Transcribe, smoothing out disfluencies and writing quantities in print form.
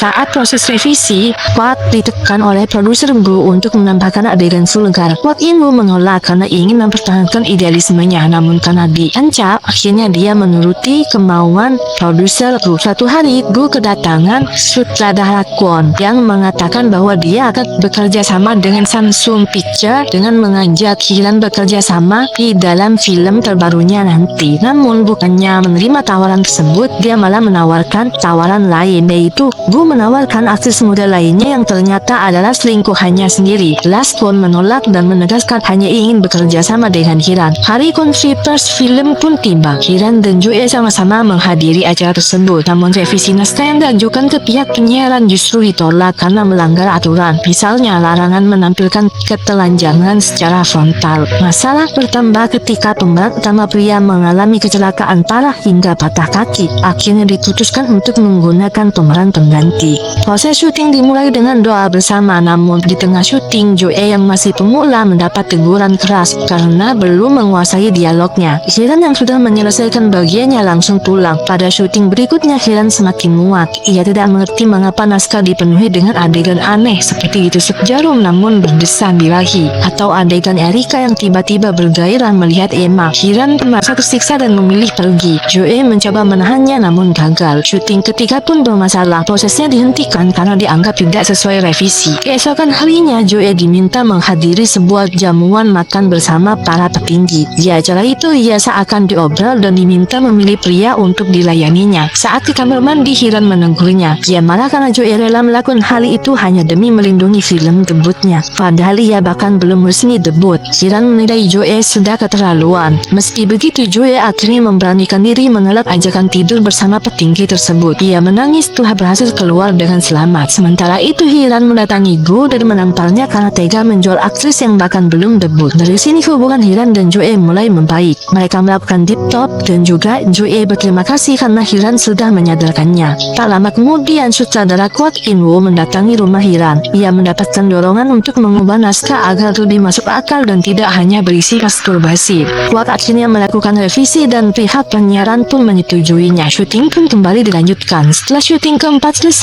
Saat proses revisi, Kwak ditekan oleh produser Gu untuk menambahkan adegan vulgar. Kwak In-woo menolak karena ingin mempertahankan idealismenya, namun karena diancam, akhirnya dia menuruti kemauan produser Gu. Suatu hari, Gu kedatangan sutradara Kwon yang mengatakan bahwa dia akan bekerja sama dengan Samsung Picture dengan mengajak Hiran bekerja sama di dalam film terbarunya nanti. Namun bukannya menerima tawaran tersebut, dia malah menawarkan tawaran lain, yaitu Gu menawarkan aktris muda lainnya yang ternyata adalah selingkuhannya sendiri. Las Kwon menolak dan menegaskan hanya ingin bekerja sama dengan Hiran. Hari konversi film pun tiba. Hiran dan Joe sama-sama menghadiri acara tersebut. Namun revisi naskah yang diajukan ke pihak penyiaran justru ditolak karena melanggar aturan. Misalnya larangan menampilkan ketelanjangan secara frontal. Masalah bertambah ketika pemeran utama pria mengalami kecelakaan parah hingga patah kaki. Akhirnya diputuskan untuk menggunakan pemeran pengganti. Proses syuting dimulai dengan doa bersama, namun di tengah syuting, Joe yang masih pemula mendapat teguran keras karena belum menguasai dialognya. Hiran yang sudah menyelesaikan bagiannya langsung pulang. Pada syuting berikutnya, Hiran semakin muak. Ia tidak mengerti mengapa naskah dipenuhi dengan adegan aneh seperti ditusuk jarum namun berdesan birahi, atau adegan Erika yang tiba-tiba bergairah melihat Emma. Hiran merasa tersiksa dan memilih pergi. Joe mencoba menahannya namun gagal. Syuting ketiga pun bermasalah. Prosesnya dihentikan karena dianggap tidak sesuai revisi. Keesokan harinya, Joe diminta menghadiri sebuah jamuan makan bersama para petinggi. Di acara itu, ia seakan diobral dan diminta memilih pria untuk dilayaninya. Saat di kamar mandi, Hiran menegurnya. Dia marah karena Joe rela melakukan hal itu hanya demi melindungi film debutnya. Padahal ia bahkan belum resmi debut. Hiran menilai Joe sudah keterlaluan. Meski begitu, Joe akhirnya memberanikan diri menolak ajakan tidur bersama petinggi tersebut. Ia menangis setelah berhasil keluar dengan selamat. Sementara itu, Hiran mendatangi Gu dan menamparnya karena tega menjual aktris yang bahkan belum debut. Dari sini hubungan Hiran dan Joe mulai membaik. Mereka melakukan deep talk dan juga Joe berterima kasih karena Hiran sudah menyadarkannya. Tak lama kemudian, sutradara Kwak In-woo mendatangi rumah Hiran. Ia mendapatkan dorongan untuk mengubah naskah agar lebih masuk akal dan tidak hanya berisi masturbasi. Kwak akhirnya melakukan revisi dan pihak penyiaran pun menyetujuinya. Syuting pun kembali dilanjutkan. Setelah syuting keempat selesai,